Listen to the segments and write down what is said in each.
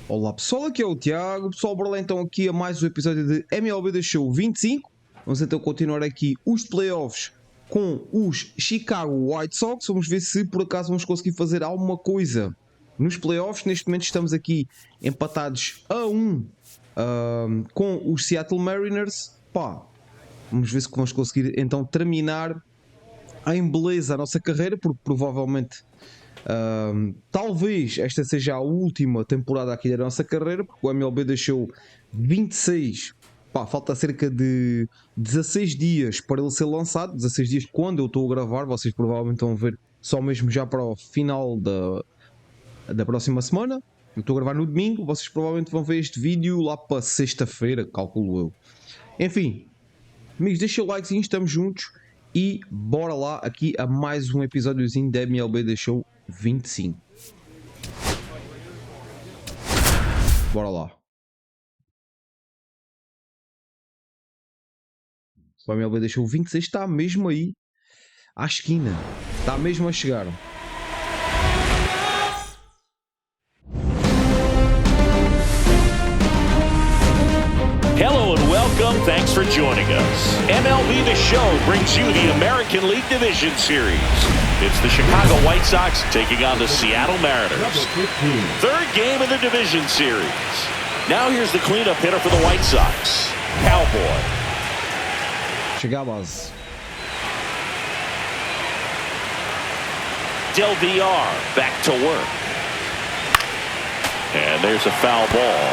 Olá pessoal, aqui é o Tiago. Pessoal, bora lá então aqui a mais um episódio de MLB The Show 25. Vamos então continuar aqui os playoffs com os Chicago White Sox. Vamos ver se por acaso vamos conseguir fazer alguma coisa nos playoffs. Neste momento estamos aqui empatados a 1 com os Seattle Mariners. Pá, vamos ver se vamos conseguir então terminar em beleza a nossa carreira, porque provavelmente talvez esta seja a última temporada aqui da nossa carreira, porque o MLB deixou 26, pá, falta cerca de 16 dias para ele ser lançado. 16 dias quando eu estou a gravar, vocês provavelmente vão ver só mesmo já para o final da próxima semana. Eu estou a gravar no domingo, vocês provavelmente vão ver este vídeo lá para sexta-feira, calculo eu. Enfim, amigos, deixem o likezinho, estamos juntos e bora lá aqui a mais um episódiozinho da MLB The Show 25. Bora lá. O MLB The Show 26 está mesmo aí à esquina. Está mesmo a chegar. Hello and welcome. Thanks for joining us. MLB The Show brings you the American League Division Series. It's the Chicago White Sox taking on the Seattle Mariners. Third game of the division series. Now here's the cleanup hitter for the White Sox, Cowboy. Jogos. Del VR back to work. And there's a foul ball.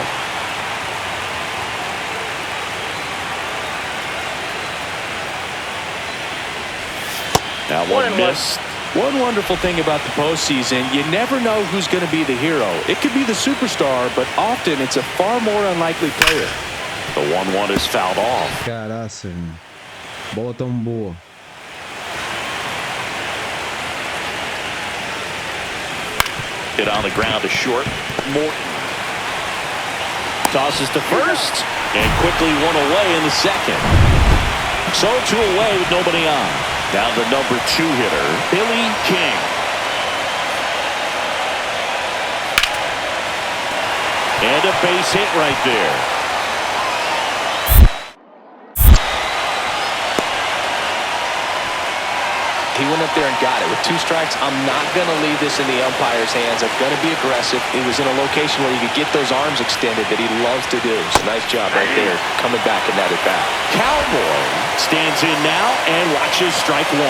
That one missed. One wonderful thing about the postseason, you never know who's going to be the hero. It could be the superstar, but often it's a far more unlikely player. The 1-1 is fouled off. Caraca, bola tão boa. Hit on the ground to short. Morton tosses to first and quickly one away in the second. So two away with nobody on. Down the number 2 hitter, Billy King. And a base hit right there. He went up there and got it. With 2 strikes, I'm not going to leave this in the umpire's hands. I'm going to be aggressive. It was in a location where he could get those arms extended that he loves to do. So nice job right there, coming back in that at-bat. Cowboy stands in now and watches strike 1.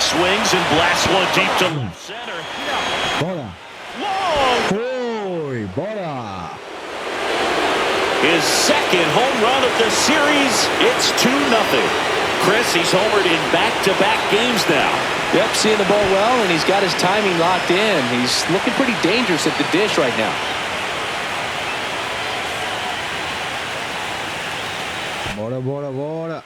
Swings and blasts one deep to left center. Bora. Long. Foi, bora. His second home run of the series. It's 2-0. Chris, he's homered in back-to-back games now. Yep, seeing the ball well, and he's got his timing locked in. He's looking pretty dangerous at the dish right now. Bora, bora, bora.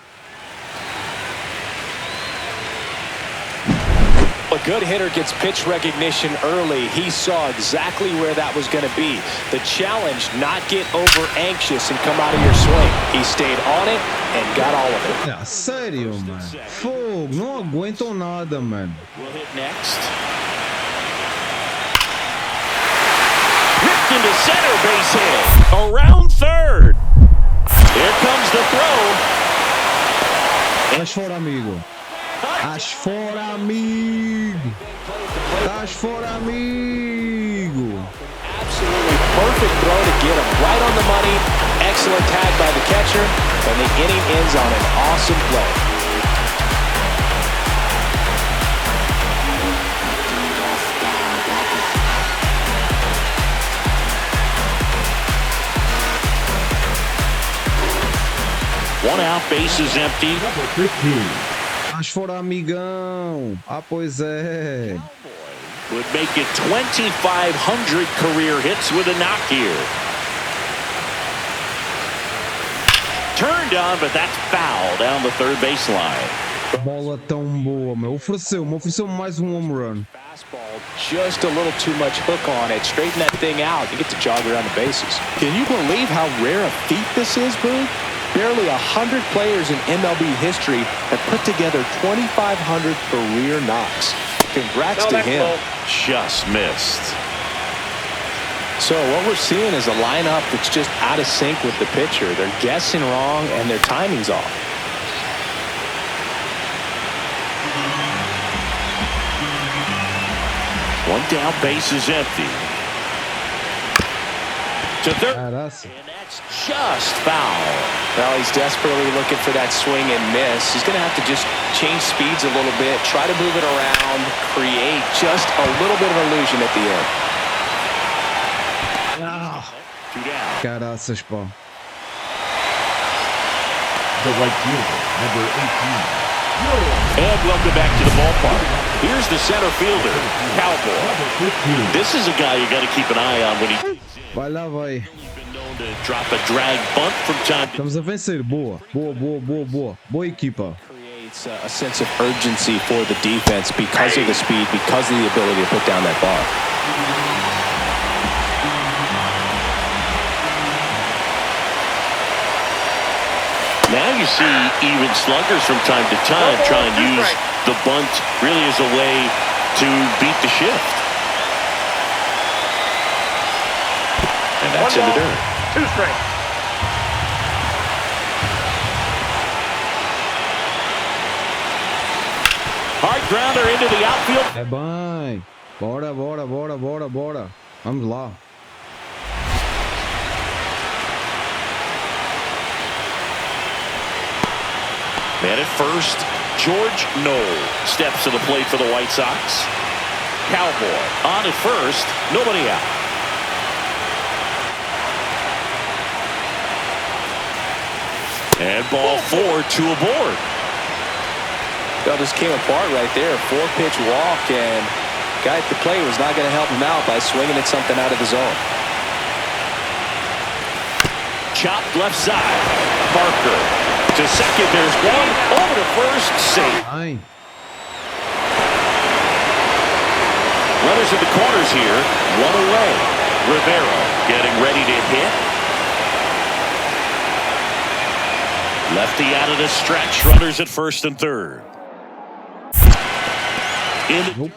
A good hitter gets pitch recognition early. He saw exactly where that was going to be. The challenge, not get over anxious and come out of your swing. He stayed on it and got all of it. É sério, mano. Fogo, não aguentam nada, mano. We'll hit next. Ripped into center, base hit. Around third. Here comes the throw. Estás fora, amigo. Estás fora, amigo. Estás fora, amigo. Absolutely perfect throw to get him right on the money. Excellent tag by the catcher, and the inning ends on an awesome play. One out, base is empty. Estás fora, amigão. Ah, pois é. Would make it 2,500 career hits with a knock here. Turned on, but that's foul down the third baseline. Bola tão boa, meu. Ofereceu mais um home run. Fastball, just a little too much hook on it. Straighten that thing out. You get to jog around the bases. Can you believe how rare a feat this is, Boone? Barely 100 players in MLB history have put together 2,500 career knocks. Congrats to him. Just missed. So what we're seeing is a lineup that's just out of sync with the pitcher. They're guessing wrong and their timing's off. One down, base is empty. To third. And that's just foul. Well, he's desperately looking for that swing and miss. He's going to have to just change speeds a little bit, try to move it around, create just a little bit of illusion at the end. Two down. Caraças, pá. The right fielder, number 18. And welcome back to the ballpark. Here's the center fielder, Cowboy. This is a guy you got to keep an eye on when he. Vai lá, vai. Drop a drag bunt from time to Estamos a vencer. Boa. Boa, boa, boa, boa. Boa equipa. Creates a sense of urgency for the defense because of the speed, because of the ability to put down that ball. Now you see even sluggers from time to time try and use the bunt really as a way to beat the shift. And that's in the dirt. 2 straight. Hard grounder into the outfield. É bem. Bora, bora, bora, bora, bora. Vamos lá. Man at first, George Knoll steps to the plate for the White Sox. Cowboy on at first, nobody out. And ball 4, 2 aboard. Well, this came apart right there. 4-pitch walk, and guy at the plate was not going to help him out by swinging at something out of the zone. Chopped left side. Parker. To second, there's one. Over to first, safe. Ai. Runners in the corners here. One away. Rivera getting ready to hit. Lefty out of the stretch. Runners at first and third. In the Nope.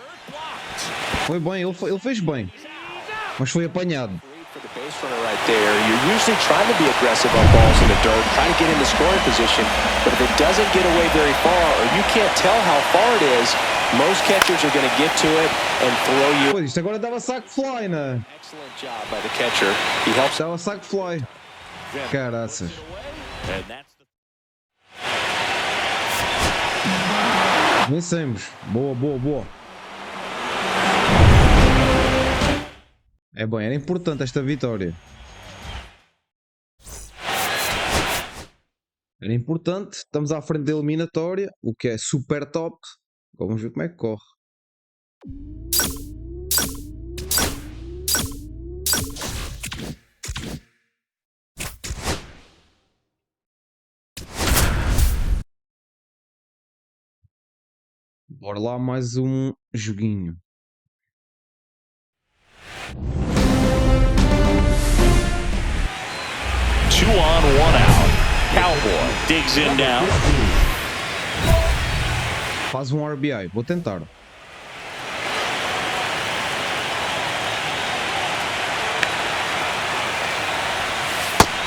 Foi bem, ele fez bem. Mas foi apanhado. For the base runner right there, you're usually trying to be aggressive on balls in the dirt, trying to get into scoring position, but if it doesn't get away very far, or you can't tell how far it is, most catchers are going to get to it and throw you. Pô, isto agora dava saco fly, né? Excellent job by the catcher. He helps. Dava saco fly. Caraças. And that's the Vencemos. Boa, boa, boa. É bem, era importante esta vitória. Era importante. Estamos à frente da eliminatória, o que é super top. Agora vamos ver como é que corre. Bora lá, mais um joguinho. Two on, one out. Cowboy digs in now. Faz um RBI. Vou tentar.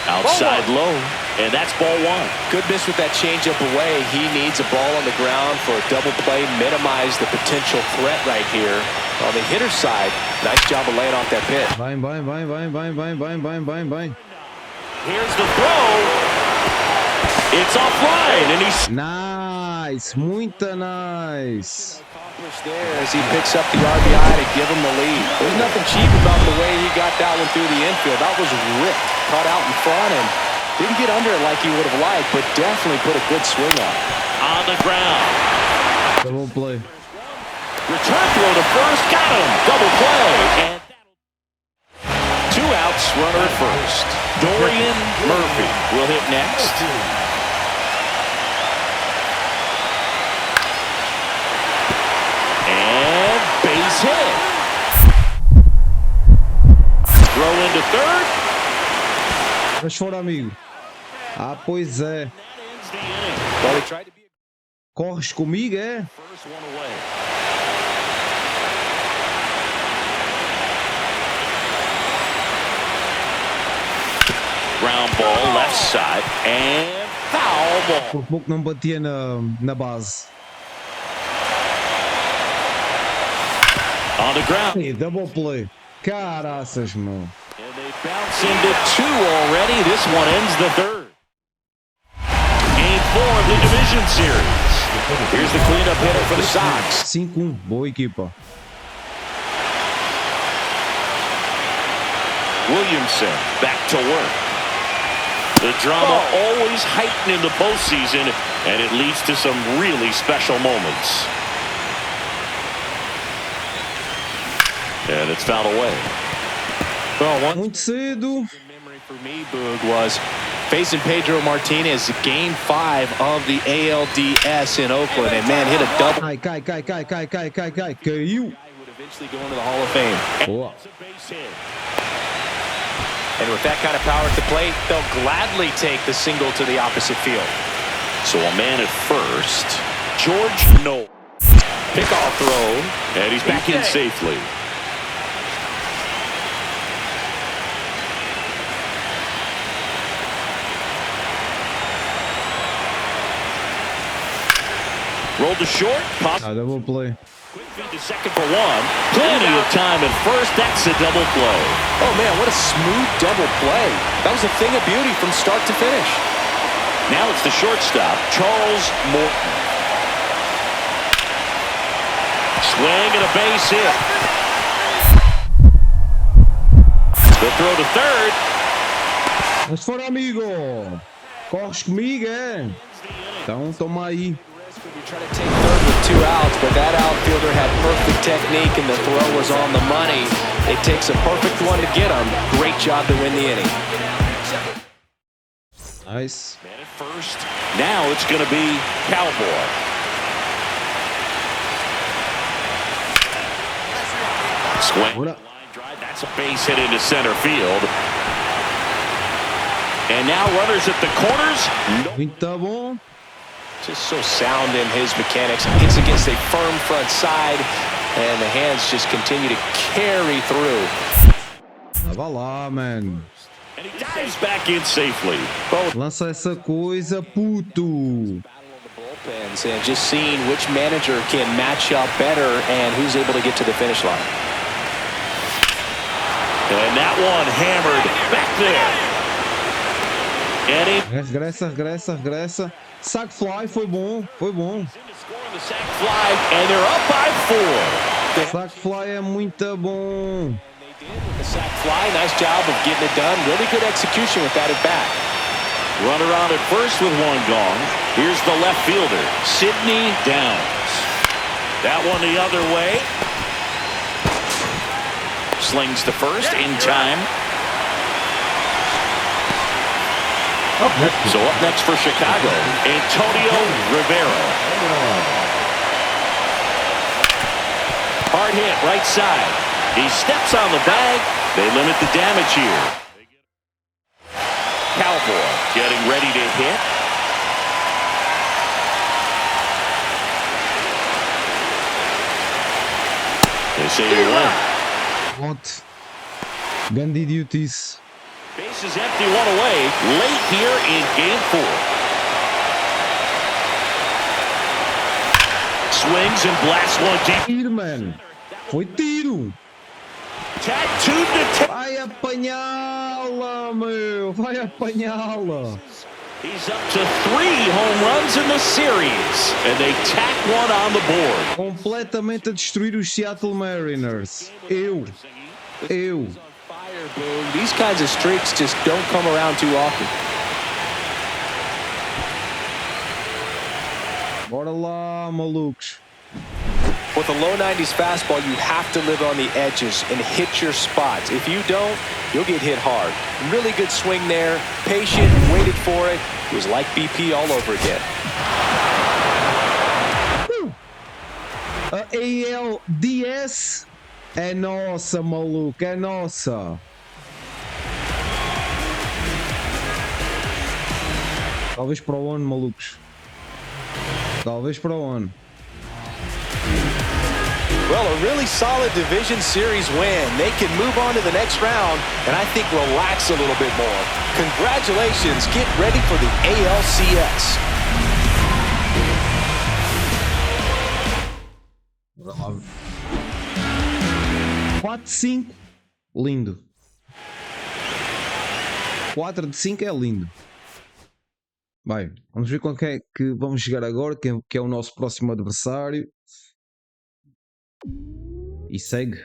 Outside low. And that's ball 1. Good miss with that changeup away. He needs a ball on the ground for a double play, minimize the potential threat right here. On the hitter's side, nice job of laying off that pitch. Vai, vai, vai, vai, vai, vai, vai, vai, vai, vai. Here's the throw. It's offline, and he's Nice, muito nice. Accomplished there as he picks up the RBI to give him the lead. There's nothing cheap about the way he got that one through the infield. That was ripped, caught out in front, and didn't get under it like he would have liked, but definitely put a good swing on. on the ground. Double play. Return throw to first, got him. Double play. And 2 outs, runner at first. Dorian Murphy will hit next. And base hit. Throw into third. Mas fora, amigo. Ah, pois é. Well, they tried to be Corres comigo, é? first one away. Ground ball, left side, and foul ball. Por pouco não batia na base. On the ground. E double play. Caraças, meu. And they bounce into two already. This one ends the third. Game 4 of the division series. Here's the cleanup hitter for the Sox. 5-1. Boa equipa. Williamson back to work. The drama always heightened in the postseason, and it leads to some really special moments. And it's fouled away. Well, one Muito cedo. memory for me, Boog, was facing Pedro Martinez, Game 5 of the ALDS in Oakland, and man, hit a double. Cai. Caiu. Would eventually go into the Hall of Fame. Boa. It's a base hit. And with that kind of power at the plate, they'll gladly take the single to the opposite field. So a man at first, George Noel. Pickoff throw, and he's back in safely. Rolled to short. Ah, double play. Quick feed to second for one. Plenty of time at first. That's a double play. Oh man, what a smooth double play. That was a thing of beauty from start to finish. Now it's the shortstop, Charles Morton. Swing and a base hit. The throw to third. Mas fora, amigo. Corres comigo, é? Então toma aí. You try to take third with 2 outs, but that outfielder had perfect technique and the throw was on the money. It takes a perfect one to get him. Great job to win the inning. Nice. Man at first. Now it's going to be Cowboy. Swing. Bora. Line drive. That's a base hit into center field. And now runners at the corners. No. Muito bom. Just so sound in his mechanics. Hits against a firm front side, and the hands just continue to carry through. Tava lá, man. And he dives back in safely. Lança essa coisa, puto. Battle on the bullpens, and just seeing which manager can match up better and who's able to get to the finish line. And that one hammered back there. And he Regressa. Sac fly, foi bom. scoring the sac fly, and they're up by 4. Sac fly é muito bom. They did with the sac fly. Nice job of getting it done. Really good execution with that at bat. Runner on at first with one gone. Here's the left fielder, Sidney Downs. That one the other way. Slings to first in time. So up next for Chicago, Antonio Rivera. Hard hit, right side. He steps on the bag. They limit the damage here. Cowboy getting ready to hit. They say you win. What? Grande idiotice. Bases empty, one away, late here in Game 4. Swings and blasts one deep. Tiro, man. Foi tiro. Tattooed to Vai apanhá-la, meu. Vai apanhá-la. He's up to 3 home runs in the series, and they tack one on the board. Completamente a destruir os Seattle Mariners. Eu. Fire, Boog. These kinds of streaks just don't come around too often. Bora lá, malucos. With a low 90s fastball, you have to live on the edges and hit your spots. If you don't, you'll get hit hard. Really good swing there. Patient, waited for it. It was like BP all over again. A ALDS é nossa, maluco. É nossa. Talvez para o ano, malucos. Talvez para o ano. Well, a really solid division series win. They can move on to the next round and I think relax a little bit more. Congratulations. Get ready for the ALCS. 4-5. Lindo. 4 de 5 é lindo. Bem, vamos ver com quem é que vamos chegar agora, que é o nosso próximo adversário. E segue.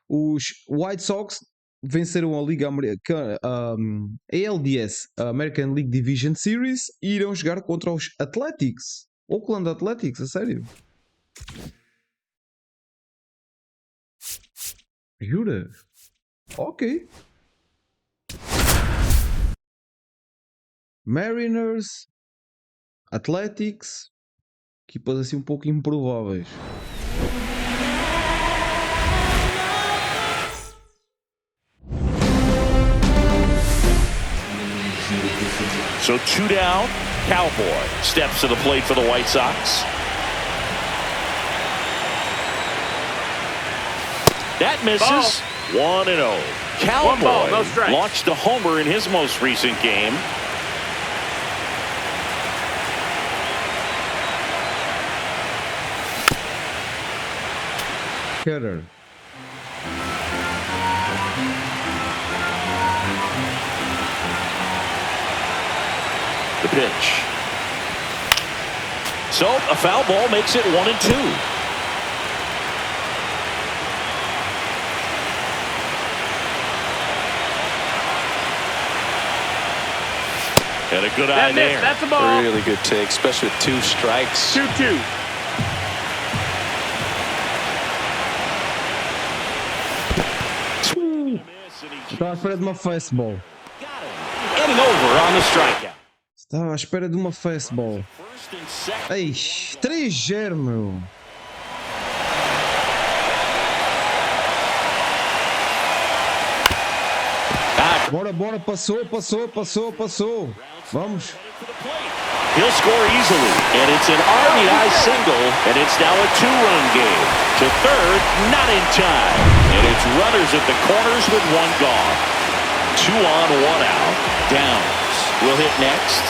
Os White Sox venceram a Liga Americana, ALDS, a American League Division Series, e irão jogar contra os Athletics. Oakland Athletics, a sério? Jura? Ok. Mariners, Athletics, equipas assim um pouco improváveis. So 2 down, Cowboy steps to the plate for the White Sox. That misses. 1-0. Cowboy launched a homer in his most recent game. Carreira. The pitch. So a foul ball makes it 1-2. And a good eye there. That's a ball. Really good take, especially with 2 strikes. 2-2. Estava à espera de uma fastball. Getting over on the strikeout. Estava à espera de uma fastball. Ei, 3-0, meu. Bora, bora, passou. Vamos. He'll score easily, and it's an RBI single, and it's now a 2-run game. To third, not in time, and it's runners at the corners with 1 gone. 2 on, 1 out. Downs will hit next.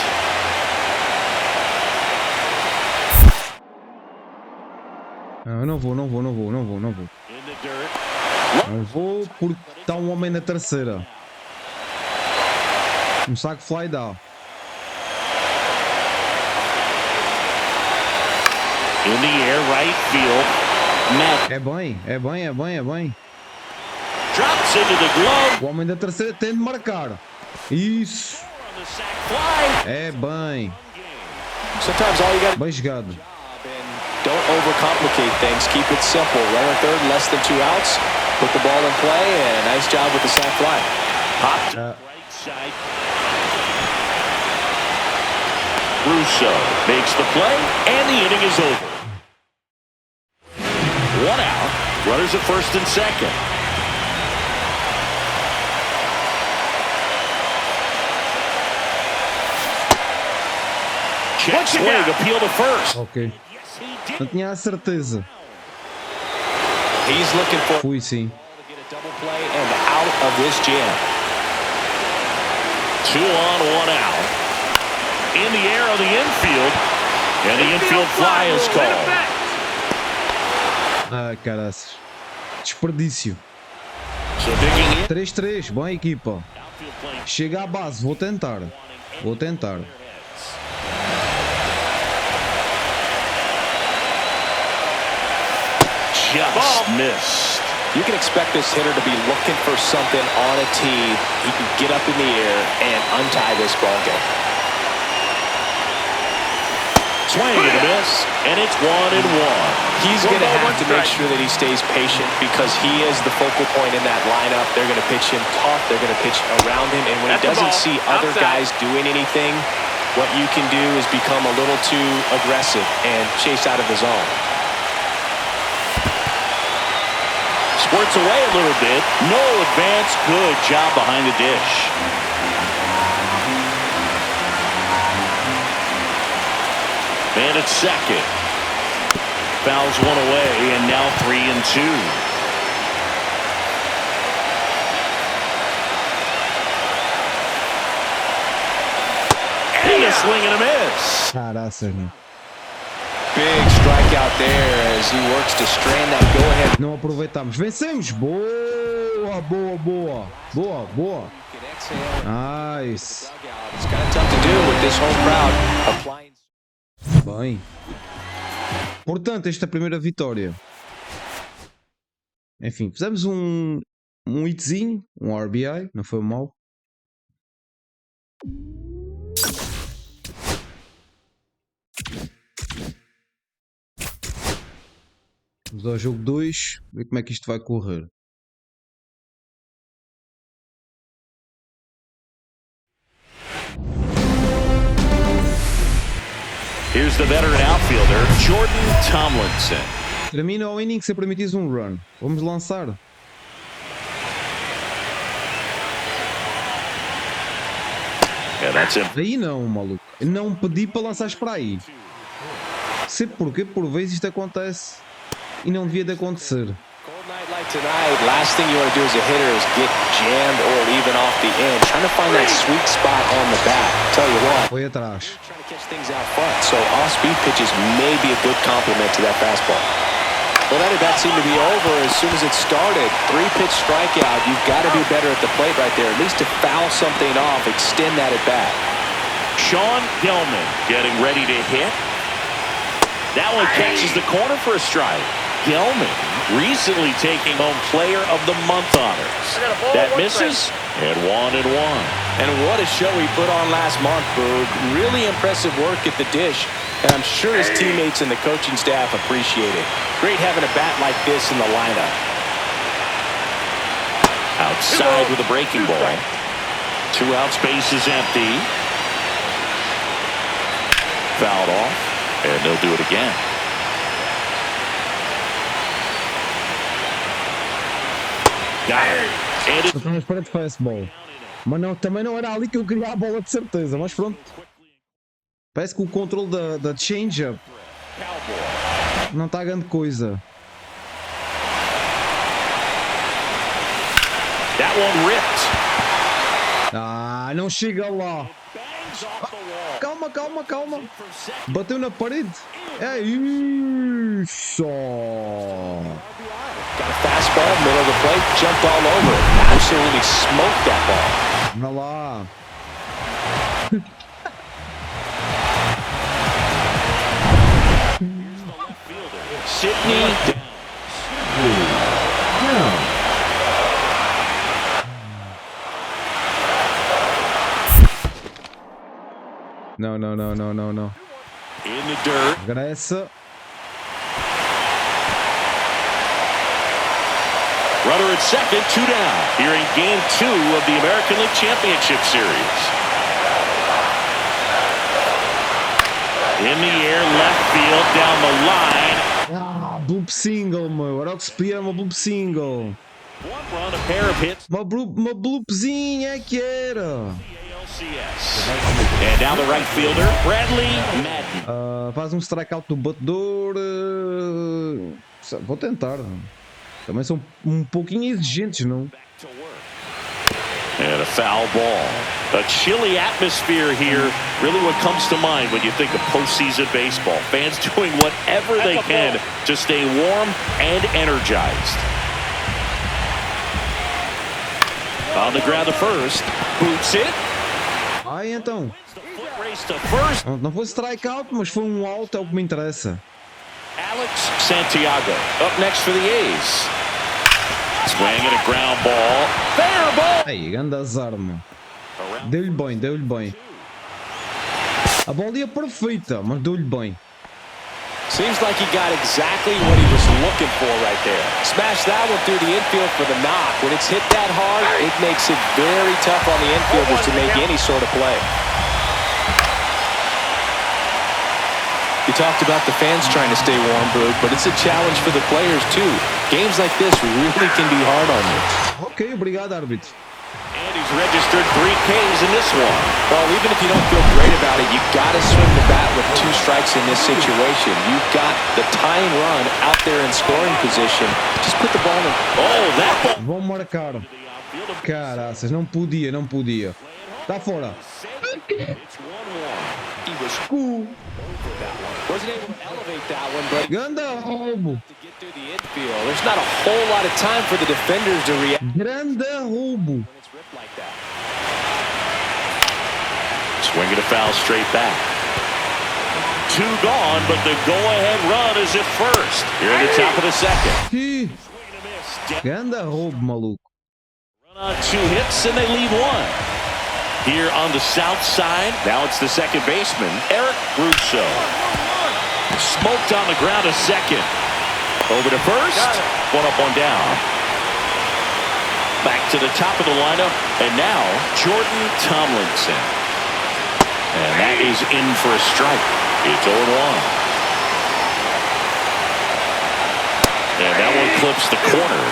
Eu não vou. In the dirt. Não vou porque está um homem na terceira. Um saco fly dá. In the air, right field. Matt É bem. drops into the glove. O homem da terceira tem de marcar. Isso. On the sac fly. É bem. Sometimes all you got Bem jogado. don't overcomplicate things. Keep it simple. Runner third, less than 2 outs. Put the ball in play, and nice job with the sac fly. Hop to the right side. Russo makes the play, and the inning is over. 1 out. Runners at first and second. Check swing, appeal to first. Ok. Yes, he did. Não tinha a certeza. He's looking for Fui sim. to get a double play and out of this jam. 2 on, 1 out. In the air on the infield, and the infield fly is called. Ah, caraças. Desperdício. So digging in. 3-3, boa equipa. Outfield playing Chega à base, vou tentar. just missed. You can expect this hitter to be looking for something on a tee. He can get up in the air and untie this ball game. Swing and a miss, and it's 1-1. He's going to have to make sure that he stays patient because he is the focal point in that lineup. They're going to pitch him tough. They're going to pitch around him. And when he doesn't see other guys doing anything, what you can do is become a little too aggressive and chase out of the zone. Squirts away a little bit. No advance. Good job behind the dish. And at second. Fouls one away, and now 3-2. And a swing and a miss. Caraca, Big strikeout there as he works to strand that go-ahead. não aproveitamos. Vencemos. Boa, boa, boa. Boa, boa. Nice. It's kind of tough to do with this home crowd applying. Bem. Portanto, esta primeira vitória. Enfim, fizemos um hitzinho, um RBI, não foi mal. Vamos ao jogo 2, ver como é que isto vai correr. Here's the veteran outfielder, Jordan Tomlinson. Termina o inning se permitires um run. Vamos lançar. Yeah, that's him. Aí não, maluco. Não pedi para lançares para aí. Sei porquê, por vezes isto acontece. E não devia de acontecer. Cold night like tonight, last thing you want to do as a hitter is get jammed or even off the end. Trying to find that sweet spot on the bat. Tell you what, Foi atrás. trying to catch things out front. So off-speed pitches may be a good complement to that fastball. Well, that at-bat seemed to be over as soon as it started. 3-pitch strikeout. You've got to do better at the plate right there. At least to foul something off, extend that at-bat. Sean Gellman getting ready to hit. That one catches the corner for a strike. Gellman recently taking home Player of the Month honors. That misses, and 1-1. And what a show he put on last month, Boog. Really impressive work at the dish, and I'm sure his teammates and the coaching staff appreciate it. Great having a bat like this in the lineup. Outside with a breaking ball. 2 out, space is empty. Fouled off, and they'll do it again. Got it. And it's Estamos para de fastball. Mas não, também não era ali que eu queria a bola de certeza. Mas pronto. Parece que o controle da change-up não está grande coisa. that one ripped. Ah, não chega lá. Calma, calma, calma. Bateu na parede. É isso. Got a fastball, middle of the plate, jumped all over it. Absolutely smoked that ball. Vai lá. Sidney. Não, não, não, não, não, não. In the dirt. Graça. Runner at second, 2 down. Here in game 2 of the American League Championship Series. In the air, left field, down the line. Ah, bloop single, meu. Era o que se pedia, uma bloop single. 1 run, a pair of hits. Uma bloopzinha é que era. LCS. And down the right fielder, Bradley Madden. Faz um strikeout do batedor. Vou tentar. Também são um pouquinho exigentes, não? And a foul ball. A chilly atmosphere here. Really what comes to mind when you think of postseason baseball. Fans doing whatever they can to stay warm and energized. On the ground to first. Boots it. Ai, então. Foot race to first. Não foi strikeout, mas foi um out, é o que me interessa. Alex Santiago up next for the A's. Swinging a ground ball. Fair ball. Aí, grande azar, meu. Deu-lhe bem, deu-lhe bem. A bola ia perfeita, mas deu-lhe bem. Seems like he got exactly what he was looking for right there. Smashed that one through the infield for the knock. When it's hit that hard, it makes it very tough on the infielders to make any sort of play. The talked about the fans trying to stay warm, Bloop, but it's a challenge for the players, too. Games like this really can be hard on you. Ok, obrigado, árbitro. And he's registered 3 Ks in this one. Well, even if you don't feel great about it, you've got to swing the bat with 2 strikes in this situation. You've got the tying run out there in scoring position. Just put the ball in. Oh, that ball. Vão marcar. Caraças, não podia, não podia. Tá fora. It's 1-1. He wasn't able to elevate that one, but Ganda roubo. to get through the infield. There's not a whole lot of time for the defenders to react Grande roubo. when it's ripped like that. Swinging a foul straight back. 2 gone, but the go-ahead run is at first. Here at the top of the second. Ih, Swing and a miss. Ganda roubo, maluco. Run on 2 hits, and they leave 1. Here on the south side, now it's the second baseman, Eric Russo. Smoked on the ground a second. Over to first. 1 up, 1 down. Back to the top of the lineup, and now Jordan Tomlinson. And that is in for a strike. It's 0-1. And that one clips the corner.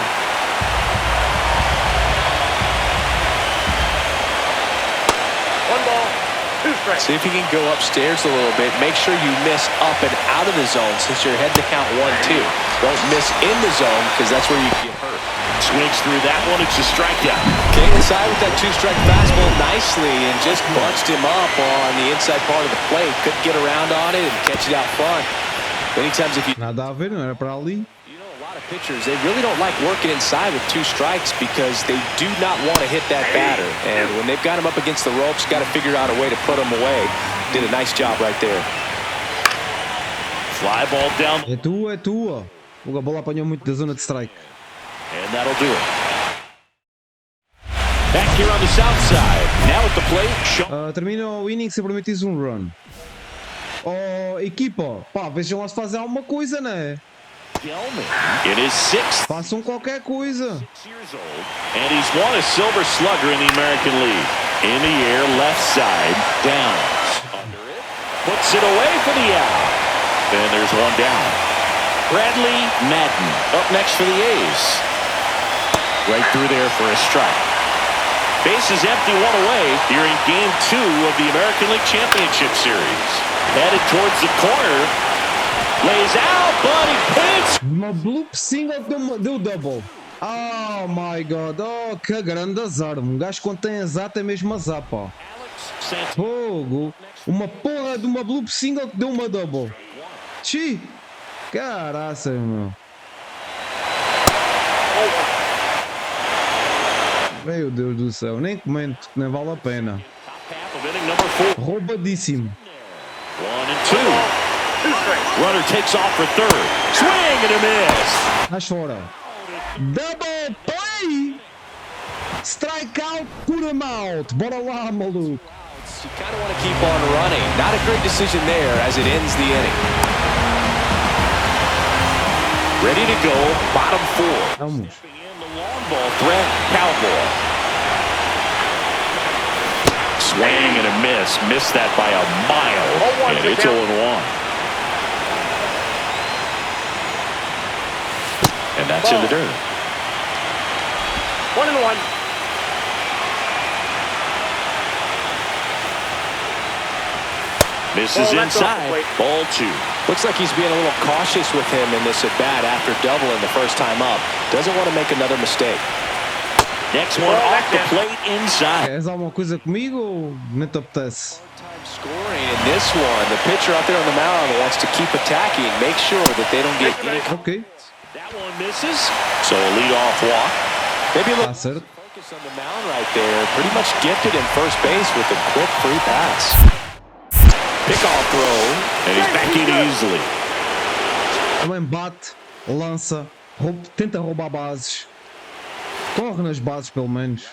See if you can go upstairs a little bit. Make sure you miss up and out of the zone since you're heading to count 1-2. Don't miss in the zone because that's where you get hurt. Swings through that one. It's a strikeout. Came inside with that 2-strike fastball nicely and just bunched him up on the inside part of the plate. Couldn't get around on it and catch it out front. Many times if you... Nada a ver, não era para ali. You know, a lot of pitchers, they really don't like working inside with 2 strikes because they do not want to hit that batter. And when they've got him up against the ropes, got to figure out a way to put him away. Did a nice job right there. Fly ball down. É tua, é tua. A bola apanhou muito da zona de strike. And that'll do it. Back here on the south side. Now at the plate. Termina o inning se permitires um run. Oh, equipa, pá, vejam lá se fazem alguma coisa, né? In his 6th. Façam qualquer coisa. 6 years old. And he's won a Silver Slugger in the American League. In the air, left side, down. Under it. Puts it away for the out. And there's 1 down. Bradley Madden up next for the A's. Right through there for a strike. Bases empty, 1 away here in Game 2 of the American League Championship Series. Headed towards the corner. Lays out, but he pins. Uma bloop single deu double. Oh my god, oh que grande azar. Um gajo quando tem azar tem mesmo azar, pá. Fogo. Uma porra de uma bloop single que deu uma double. Xi. Caraças, meu. Meu Deus do céu, nem comento, nem vale a pena. Roubadíssimo. 1-2. Runner takes off for third. Swing and a miss. Mas fora. Double play. Strikeout, put him out. Bora lá, maluco. You kind of want to keep on running. Not a great decision there as it ends the inning. Ready to go, bottom 4. Vamos. The long ball threat, Cowboy. Swing and a miss. Missed that by a mile. And it's 0-1. And that's in the dirt. 1-1. Misses inside. Ball 2. Looks like he's being a little cautious with him in this at-bat after doubling the first time up. Doesn't want to make another mistake. Next one off the plate inside. Queres alguma coisa comigo ou nem te apetece? Scoring in this one. The pitcher out there on the mound wants to keep attacking. Make sure that they don't get any... Ok. That one misses. So a leadoff walk. Maybe a Tá little certo. focus on the mound right there. Pretty much gifted in first base with a quick free pass. Pickoff throw. And he's back in easily. Também bate, lança, tenta roubar bases. Corre nas bases pelo menos.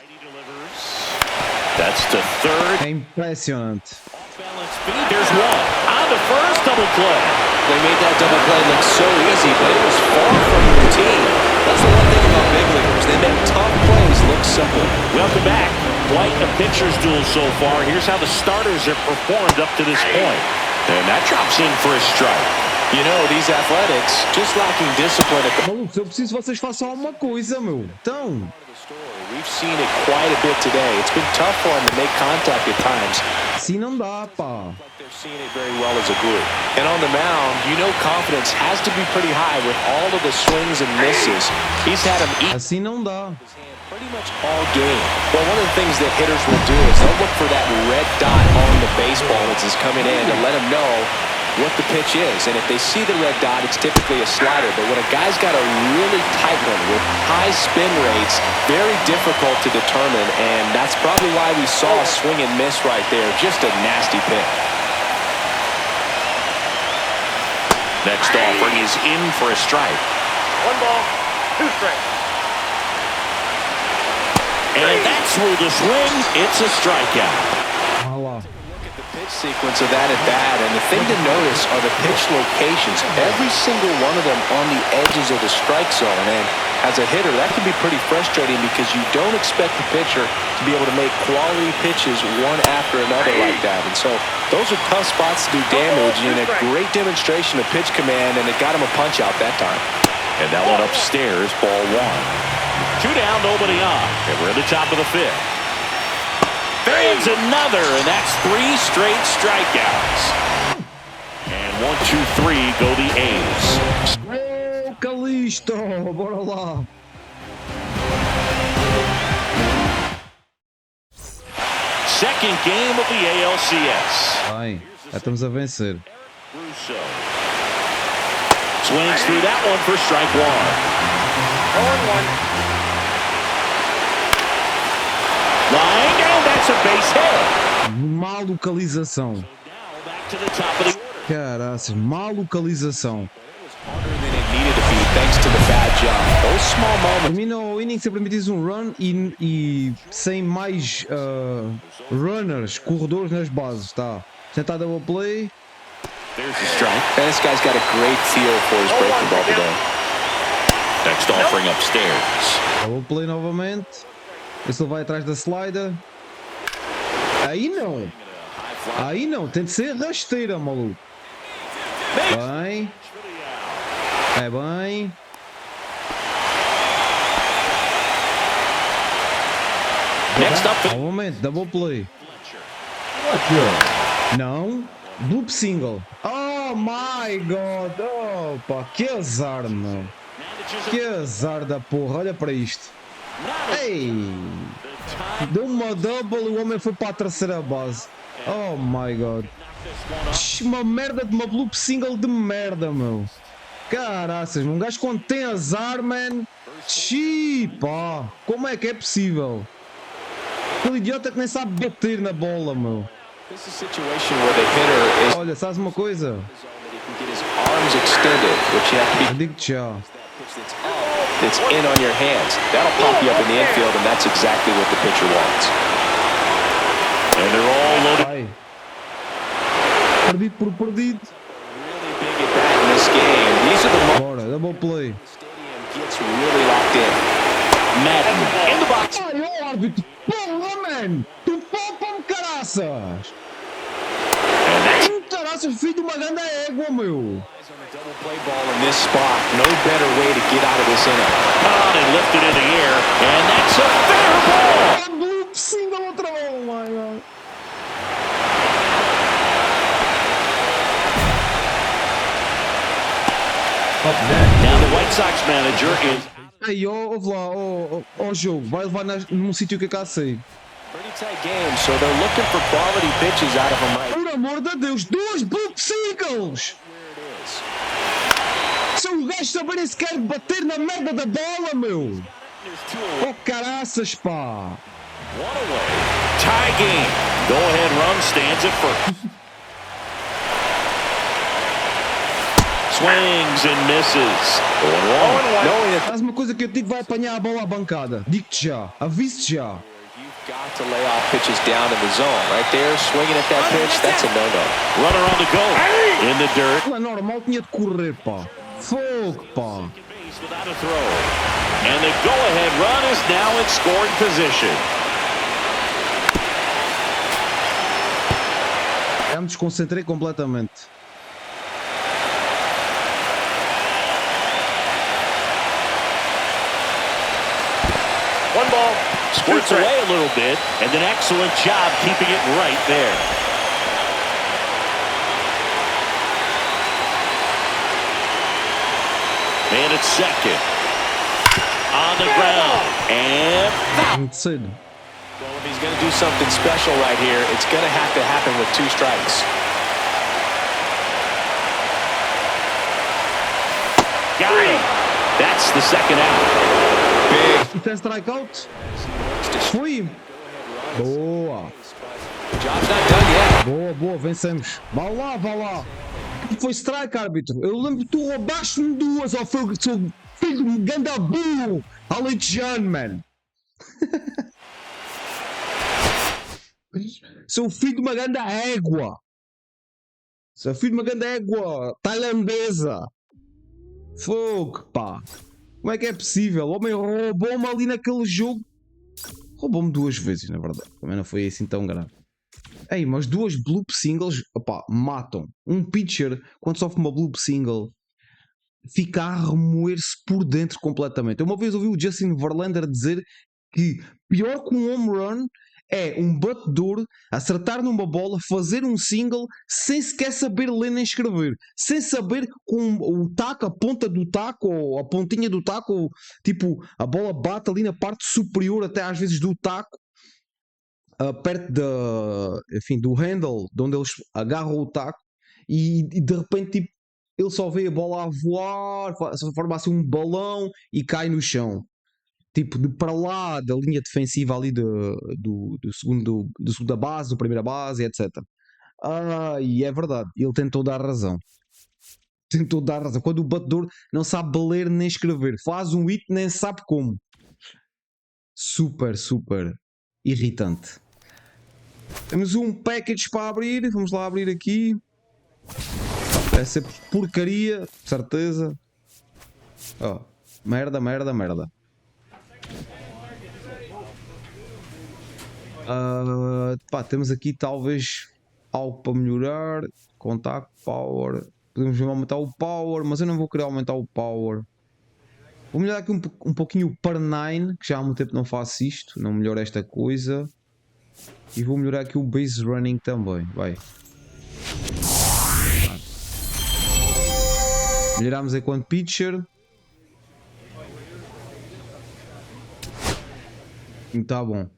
That's the third. É impressionante. Balance speed. There's one. On the first double play. They made that double play look so easy, but it was far from routine. That's the one thing about big leaguers. They make tough plays look simple. Welcome back. Quite a pitcher's duel so far. Here's how the starters have performed up to this point. And that drops in for a strike. You know, these athletics just lacking discipline at the Maluco, eu preciso que vocês façam alguma coisa, meu. Então, We've seen it quite a bit today. It's been tough for him to make contact at times. assim não dá, pá. They're seeing it very well as a group. And on the mound, you know confidence has to be pretty high with all of the swings and misses. He's had him eat Assim não dá. his hand pretty much all game. Well, one of the things that hitters will do is they'll look for that red dot on the baseball as it's coming in to let him know what the pitch is. And if they see the red dot, it's typically a slider. But when a guy's got a really tight one with high spin rates, very difficult to determine. And that's probably why we saw a swing and miss right there. Just a nasty pick. Next offering is in for a strike. 1 ball, 2 strikes. And that's through the swing. It's a strikeout. Ah lá. Look at the pitch sequence of that at bat, and the thing to notice are the pitch locations. Every single one of them on the edges of the strike zone. And as a hitter, that can be pretty frustrating because you don't expect the pitcher to be able to make quality pitches one after another like that. And so those are tough spots to do damage, and a great demonstration of pitch command, and it got him a punch out that time. And that one upstairs, ball 1. 2 down, nobody on. And we're at the top of the 5th. There's another, and that's 3 straight strikeouts. And 1, 2, 3 go the A's. Ô, Calisto, bora lá. Second game of the ALCS. Vai, já estamos a vencer. Russo swings through that one for strike 1. 0-1. Line, and that's a base hit. Má localização. Now back to the top of the order. Caraças, má localização. Harder than it needed to be thanks to the bad job. Those small moments. Termina o inning sem permitir um run e sem mais runners, corredores nas bases, tá? Tentar double play. There's the strike. This guy's got a great feel for his breaking ball today. Next offering upstairs. Double play novamente. Esse ele vai atrás da slider. Aí não. Aí não. Tem de ser rasteira, maluco. Bem. É bem. Next up. Novamente, double play. Não. Bloop single. Oh my god. Opa, que azar, meu. Que azar da porra. Olha para isto. Ei! Deu uma double e o homem foi para a terceira base. Oh my god. Uma merda de uma bloop single de merda, meu. Caraças, um gajo quando tem azar, man. Pá. Como é que é possível? Aquele idiota que nem sabe bater na bola, meu. This is a situation where the hitter is Olha, sabes uma coisa? he can get his arms extended, which you have to Eu be digo-te já. that's in on your hands. That'll pop you up in the infield, and that's exactly what the pitcher wants. And they're all loaded. Vai. Perdido por perdido. Really big at bat in this game. These are the moments Bora, double play. the stadium gets really locked in. Madden in the box. Ai, ô árbitro, porra, man! Tu poupa-me, caraças! And that's Tu caraças, filho de uma grande égua, meu! On a double play ball in this spot, no better way to get out of this inning. on and lifted in the air. And that's a fair ball. A bloop single outra vez, oh my god! Up next, Now the White Sox manager is Aí, ouve lá, ó jogo, vai levar num sítio que eu cá sei. Pretty tight game, so they're looking for quality pitches out of him right Por amor de Deus, 2 bloop singles! Se os gajos saberem sequer bater na merda da bola, meu! Oh, caraças, pá! one away. Tie game. Go ahead run stands at first. Swings and misses. Going wrong. Knowing that Faz uma coisa que eu digo, vai apanhar a bola à bancada. Digo-te já, aviso-te já. you've got to lay off pitches down in the zone. Right there, swinging at that pitch, that's a no-no. Runner on the go. In the dirt. Não é normal, tinha de correr, pá. Fogo, pá. Base without a throw. And the go-ahead run is now in scoring position. Já me desconcentrei completamente. One ball. Squirts away a little bit, and an excellent job keeping it right there. Man at second. On the ground. And Muito cedo. Well, if he's going to do something special right here, it's going to have to happen with 2 strikes. got him. That's the second out. Big. Isso é strikeout? Foi. Boa. Job's not done yet. Boa, boa, vencemos. Vá lá, vá lá. Foi strike, árbitro. Eu lembro que tu roubaste-me duas ao seu filho de um ganda burro. Alejandro, man. Seu filho de uma ganda égua. Seu filho de uma ganda égua tailandesa. Fogo, pá. Como é que é possível? O homem roubou-me ali naquele jogo. Roubou-me 2 vezes, na verdade. Também não foi assim tão grave. Ei, mas 2 bloop singles, opá, matam. Um pitcher, quando sofre uma bloop single, fica a remoer-se por dentro completamente. Eu uma vez ouvi o Justin Verlander dizer que pior que um home run é um batedor acertar numa bola, fazer um single sem sequer saber ler nem escrever, sem saber com o taco, a ponta do taco ou a pontinha do taco, ou, tipo, a bola bate ali na parte superior até às vezes do taco, perto do handle, de onde eles agarram o taco, e de repente tipo, ele só vê a bola a voar, forma assim um balão e cai no chão. Tipo, de para lá da linha defensiva ali do segunda base, do primeira base, etc. E é verdade, ele tentou dar razão. Tentou dar razão. Quando o batedor não sabe ler nem escrever, faz um hit nem sabe como. Super, super irritante. Temos um package para abrir, vamos lá abrir aqui. Vai ser porcaria, certeza. Merda, merda, merda. Temos aqui talvez algo para melhorar. Contacto, power. Podemos aumentar o power, mas eu não vou querer aumentar o power. Vou melhorar aqui um pouquinho o par 9, que já há muito tempo não faço isto. Não melhoro esta coisa. E vou melhorar aqui o base running também. Vai. Melhoramos enquanto pitcher. E tá bom.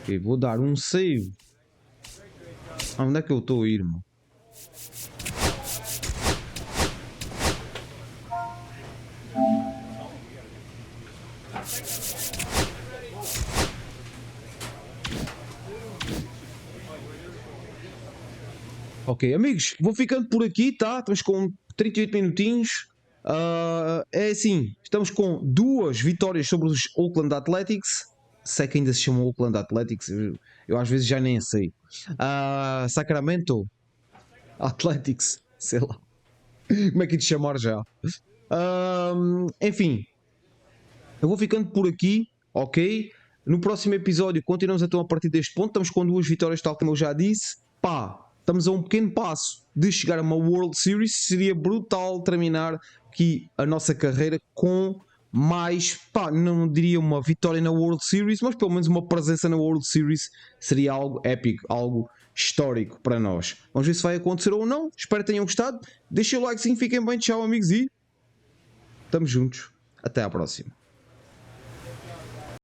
Ok, vou dar um save. Onde é que eu estou a ir, mano? Ok, amigos, vou ficando por aqui, tá? Estamos com 38 minutinhos. É assim, estamos com 2 vitórias sobre os Oakland Athletics. Se é que ainda se chamam Oakland Athletics, eu às vezes já nem sei. Sacramento Athletics, sei lá. Como é que te chamar já? Enfim, eu vou ficando por aqui, ok? No próximo episódio continuamos então a partir deste ponto. Estamos com 2 vitórias, tal como eu já disse. Estamos a um pequeno passo de chegar a uma World Series. Seria brutal terminar aqui a nossa carreira com mais, não diria uma vitória na World Series, mas pelo menos uma presença na World Series seria algo épico, algo histórico para nós. Vamos ver se vai acontecer ou não. Espero que tenham gostado. Deixem o like, sim, fiquem bem, tchau amigos e estamos juntos. Até à próxima.